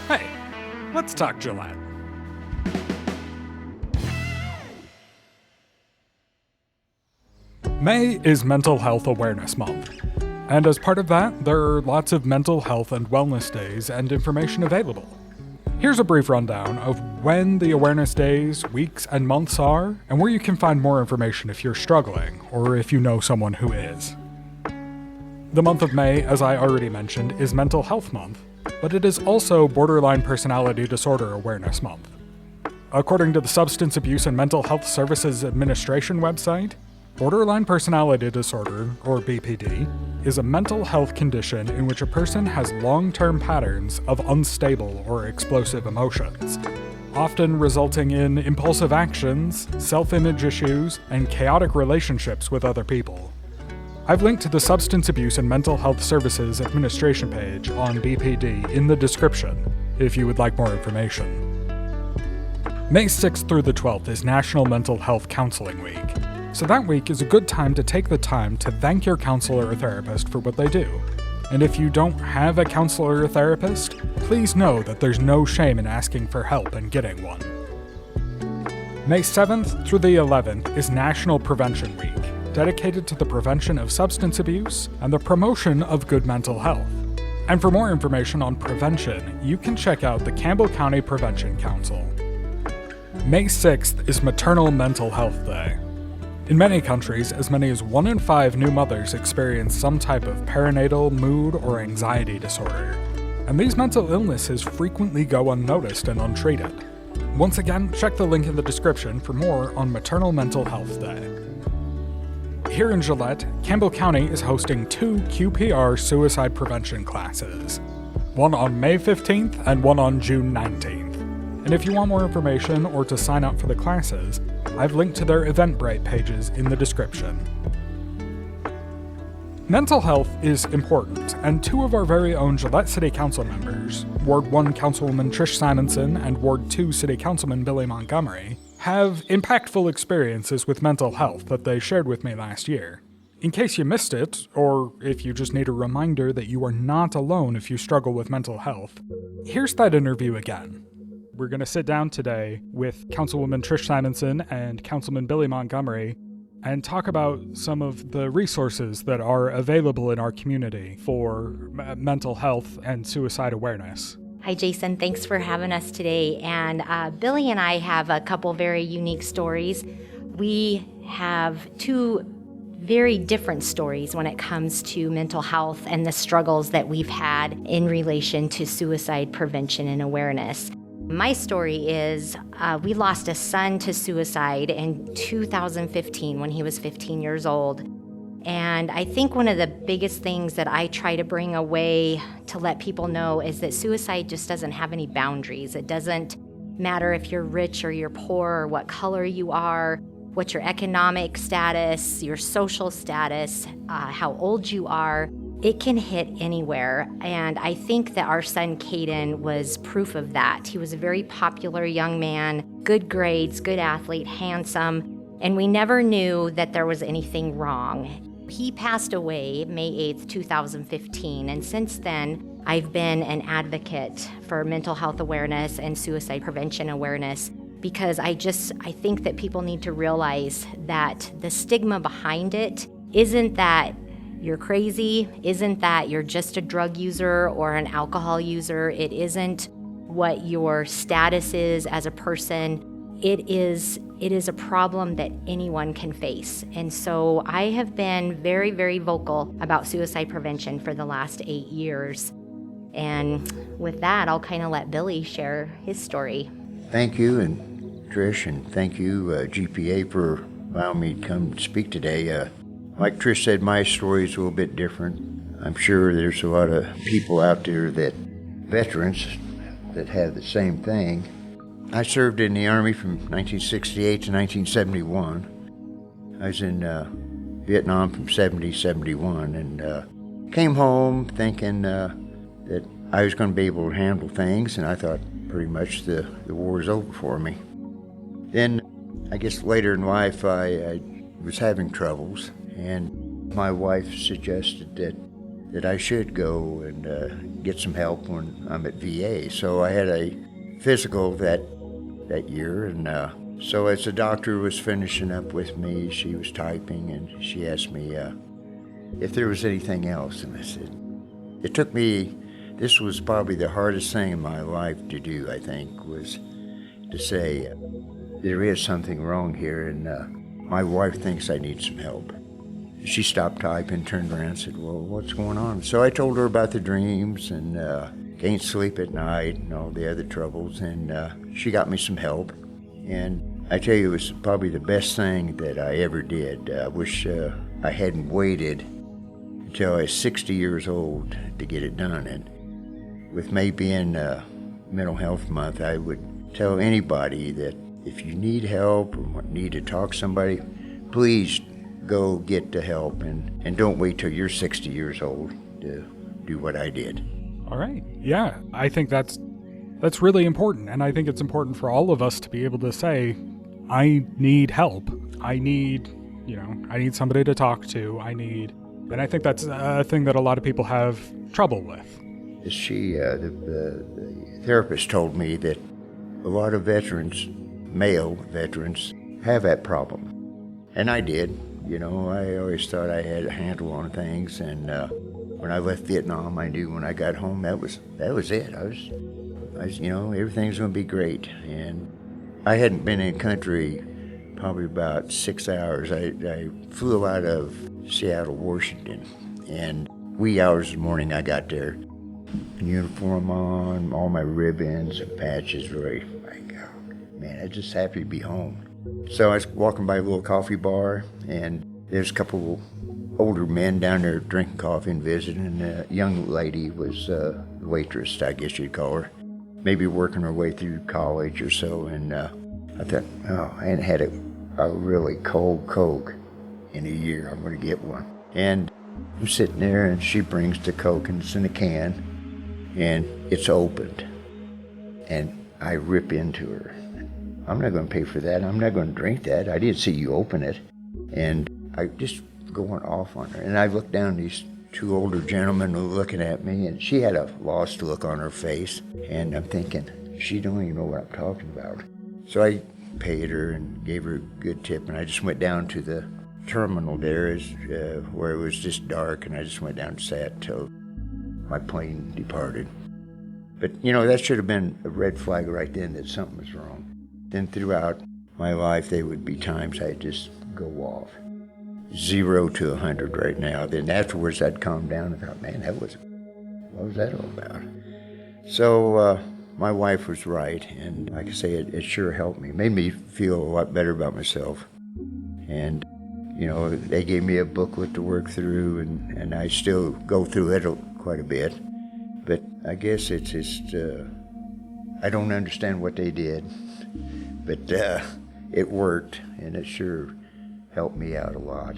Hey, let's talk Gillette. May is Mental Health Awareness Month. And as part of that, there are lots of mental health and wellness days and information available. Here's a brief rundown of when the awareness days, weeks, and months are, and where you can find more information if you're struggling, or if you know someone who is. The month of May, as I already mentioned, is Mental Health Month, but it is also Borderline Personality Disorder Awareness Month. According to the Substance Abuse and Mental Health Services Administration website, borderline personality disorder, or BPD, is a mental health condition in which a person has long-term patterns of unstable or explosive emotions, often resulting in impulsive actions, self-image issues, and chaotic relationships with other people. I've linked to the Substance Abuse and Mental Health Services Administration page on BPD in the description if you would like more information. May 6th through the 12th is National Mental Health Counseling Week. So that week is a good time to take the time to thank your counselor or therapist for what they do. And if you don't have a counselor or therapist, please know that there's no shame in asking for help and getting one. May 7th through the 11th is National Prevention Week, dedicated to the prevention of substance abuse and the promotion of good mental health. And for more information on prevention, you can check out the Campbell County Prevention Council. May 6th is Maternal Mental Health Day. In many countries, as many as 1 in 5 new mothers experience some type of perinatal, mood, or anxiety disorder. And these mental illnesses frequently go unnoticed and untreated. Once again, check the link in the description for more on Maternal Mental Health Day. Here in Gillette, Campbell County is hosting 2 QPR suicide prevention classes, one on May 15th and one on June 19th. And if you want more information or to sign up for the classes, I've linked to their Eventbrite pages in the description. Mental health is important, and 2 of our very own Gillette City Council members, Ward 1 Councilwoman Trish Simonson and Ward 2 City Councilman Billy Montgomery, have impactful experiences with mental health that they shared with me last year. In case you missed it, or if you just need a reminder that you are not alone if you struggle with mental health, here's that interview again. We're going to sit down today with Councilwoman Trish Simonson and Councilman Billy Montgomery and talk about some of the resources that are available in our community for mental health and suicide awareness. Hi, Jason. Thanks for having us today. And Billy and I have a couple very unique stories. We have 2 very different stories when it comes to mental health and the struggles that we've had in relation to suicide prevention and awareness. My story is we lost a son to suicide in 2015 when he was 15 years old. And I think one of the biggest things that I try to bring away to let people know is that suicide just doesn't have any boundaries. It doesn't matter if you're rich or you're poor, or what color you are, what your economic status, your social status, how old you are. It can hit anywhere, and I think that our son Caden was proof of that. He was a very popular young man, good grades, good athlete, handsome, and we never knew that there was anything wrong. He passed away May 8th, 2015, and since then, I've been an advocate for mental health awareness and suicide prevention awareness because I think that people need to realize that the stigma behind it isn't that you're crazy, isn't that you're just a drug user or an alcohol user. It isn't what your status is as a person. It is a problem that anyone can face. And so I have been very, very vocal about suicide prevention for the last 8 years. And with that, I'll kind of let Billy share his story. Thank you, and Trish, and thank you, GPA, for allowing me to come speak today. Like Trish said, my story is a little bit different. I'm sure there's a lot of people out there veterans that have the same thing. I served in the Army from 1968 to 1971. I was in Vietnam from 70 to 71, and came home thinking that I was going to be able to handle things, and I thought pretty much the war was over for me. Then, I guess later in life, I was having troubles, and my wife suggested that that I should go and get some help when I'm at VA. So I had a physical that year, and so as the doctor was finishing up with me, she was typing, and she asked me if there was anything else, and I said, it took me, this was probably the hardest thing in my life to do, I think, was to say, there is something wrong here, and my wife thinks I need some help. She stopped typing, turned around and said, well, what's going on? So I told her about the dreams and can't sleep at night and all the other troubles, and she got me some help. And I tell you, it was probably the best thing that I ever did. I wish I hadn't waited until I was 60 years old to get it done. And with May being Mental Health Month, I would tell anybody that if you need help or need to talk to somebody, please go get the help, and don't wait till you're 60 years old to do what I did. All right. Yeah, I think that's really important, and I think it's important for all of us to be able to say, I need help. I need somebody to talk to. And I think that's a thing that a lot of people have trouble with. She, the therapist told me that a lot of veterans, male veterans, have that problem. And I did. I always thought I had a handle on things, and when I left Vietnam, I knew when I got home that was it. I was everything's going to be great. And I hadn't been in country probably about 6 hours. I flew out of Seattle, Washington, and wee hours in the morning I got there. Uniform on, all my ribbons and patches, man, I was just happy to be home. So I was walking by a little coffee bar, and there's a couple older men down there drinking coffee and visiting, and a young lady was the waitress, I guess you'd call her, maybe working her way through college or so, and I thought, I hadn't had a really cold Coke in a year. I'm going to get one. And I'm sitting there, and she brings the Coke, and it's in a can, and it's opened, and I rip into her. I'm not going to pay for that. I'm not going to drink that. I didn't see you open it. And I just going off on her. And I looked down, these two older gentlemen were looking at me, and she had a lost look on her face. And I'm thinking, she don't even know what I'm talking about. So I paid her and gave her a good tip, and I just went down to the terminal there where it was just dark, and I just went down and sat till my plane departed. But, that should have been a red flag right then that something was wrong. Then throughout my life, there would be times I'd just go off. 0 to 100 right now. Then afterwards, I'd calm down and thought, man, what was that all about? So my wife was right, and like I say, it sure helped me. It made me feel a lot better about myself. And, they gave me a booklet to work through, and I still go through it quite a bit. But I guess it's just, I don't understand what they did. But it worked, and it sure helped me out a lot.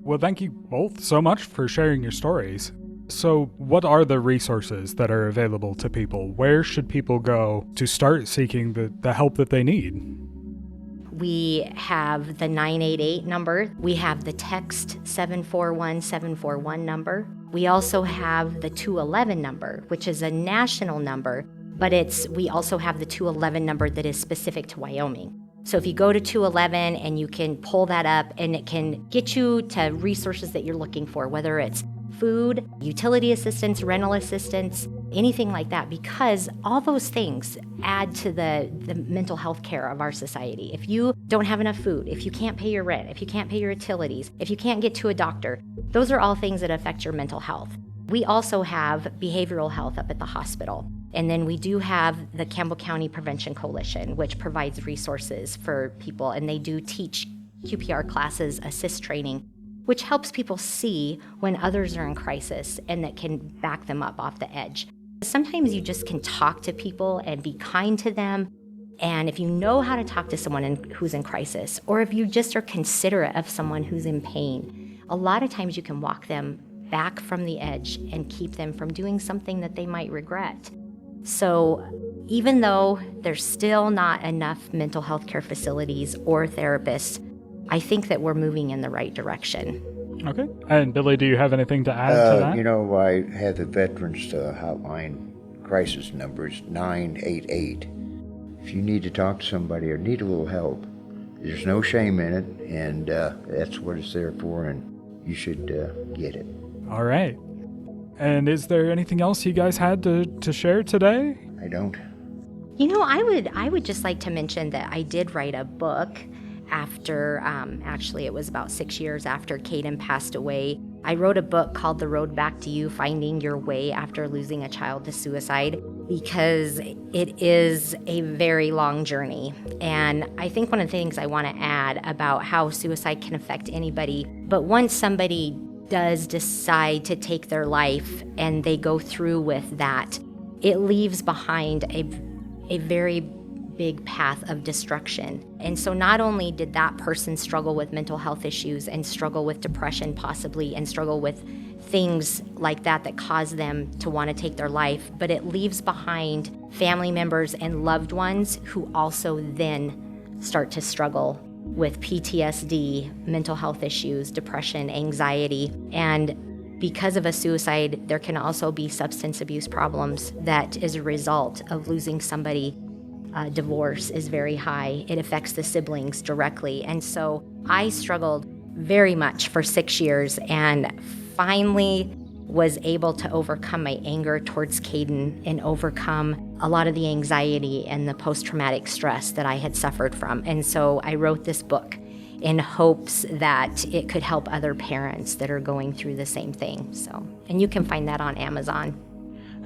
Well, thank you both so much for sharing your stories. So what are the resources that are available to people? Where should people go to start seeking the help that they need? We have the 988 number. We have the text 741-741 number. We also have the 211 number, which is a national number, but we also have the 211 number that is specific to Wyoming. So if you go to 211 and you can pull that up, and it can get you to resources that you're looking for, whether it's food, utility assistance, rental assistance, anything like that, because all those things add to the mental health care of our society. If you don't have enough food, if you can't pay your rent, if you can't pay your utilities, if you can't get to a doctor, those are all things that affect your mental health. We also have behavioral health up at the hospital. And then we do have the Campbell County Prevention Coalition, which provides resources for people, and they do teach QPR classes, assist training, which helps people see when others are in crisis and that can back them up off the edge. Sometimes you just can talk to people and be kind to them. And if you know how to talk to someone who's in crisis, or if you just are considerate of someone who's in pain, a lot of times you can walk them back from the edge and keep them from doing something that they might regret. So even though there's still not enough mental health care facilities or therapists, I think that we're moving in the right direction. Okay. And Billy, do you have anything to add to that? You know, I have the Veterans Hotline crisis numbers 988. If you need to talk to somebody or need a little help, there's no shame in it, and that's what it's there for, and you should get it. All right. And is there anything else you guys had to share today? I don't. You know, I would just like to mention that I did write a book after, actually it was about 6 years after Caden passed away. I wrote a book called The Road Back to You, Finding Your Way After Losing a Child to Suicide, because it is a very long journey. And I think one of the things I want to add about how suicide can affect anybody, but once somebody does decide to take their life and they go through with that, it leaves behind a very big path of destruction. And so not only did that person struggle with mental health issues and struggle with depression possibly and struggle with things like that cause them to want to take their life, but it leaves behind family members and loved ones who also then start to struggle with PTSD, mental health issues, depression, anxiety. And because of a suicide, there can also be substance abuse problems that is a result of losing somebody. Divorce is very high. It affects the siblings directly. And so I struggled very much for 6 years and finally was able to overcome my anger towards Caden and overcome a lot of the anxiety and the post-traumatic stress that I had suffered from. And so I wrote this book in hopes that it could help other parents that are going through the same thing. So, and you can find that on Amazon.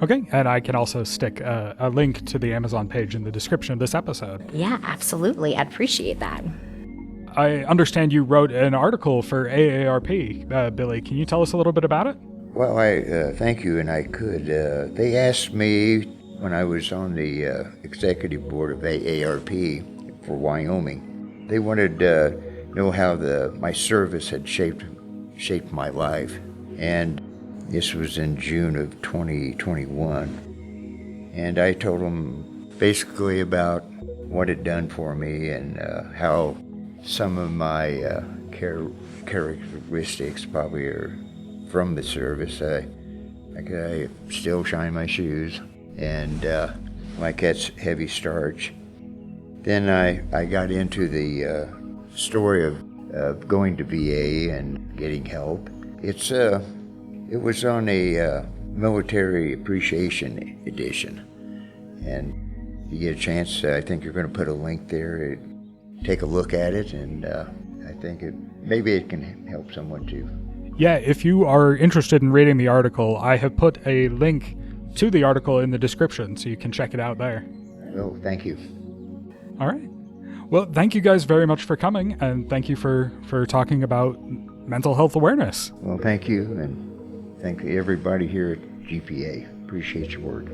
Okay, and I can also stick a link to the Amazon page in the description of this episode. Yeah, absolutely. I'd appreciate that. I understand you wrote an article for AARP. Billy, can you tell us a little bit about it? Well, I thank you, and I could. They asked me when I was on the executive board of AARP for Wyoming. They wanted to know how my service had shaped my life, and this was in June of 2021, and I told them basically about what it done for me and how some of my characteristics probably are from the service. I still shine my shoes, and like that's heavy starch. Then I got into the story of going to VA and getting help. It was on a military appreciation edition, and if you get a chance, I think you're going to put a link there. Take a look at it, and I think maybe it can help someone too. Yeah, if you are interested in reading the article, I have put a link to the article in the description, so you can check it out there. Oh, thank you. All right. Well, thank you guys very much for coming, and thank you for talking about mental health awareness. Well, thank you, and thank everybody here at GPA. Appreciate your work.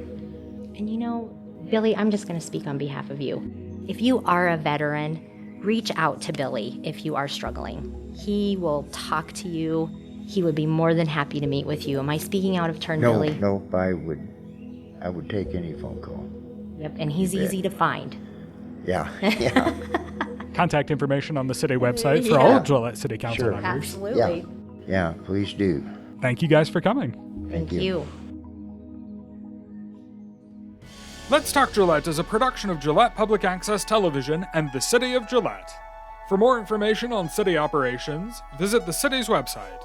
And you know, Billy, I'm just going to speak on behalf of you. If you are a veteran, reach out to Billy if you are struggling. He will talk to you. He would be more than happy to meet with you. Am I speaking out of turn, Billy? No, I would take any phone call. Yep, and he's easy to find. Yeah. Contact information on the city website for all Gillette City Council members. Absolutely. Yeah, please do. Thank you guys for coming. Thank you. Let's Talk Gillette is a production of Gillette Public Access Television and the City of Gillette. For more information on city operations, visit the city's website,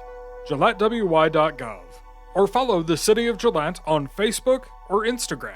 gillettewy.gov, or follow the City of Gillette on Facebook or Instagram.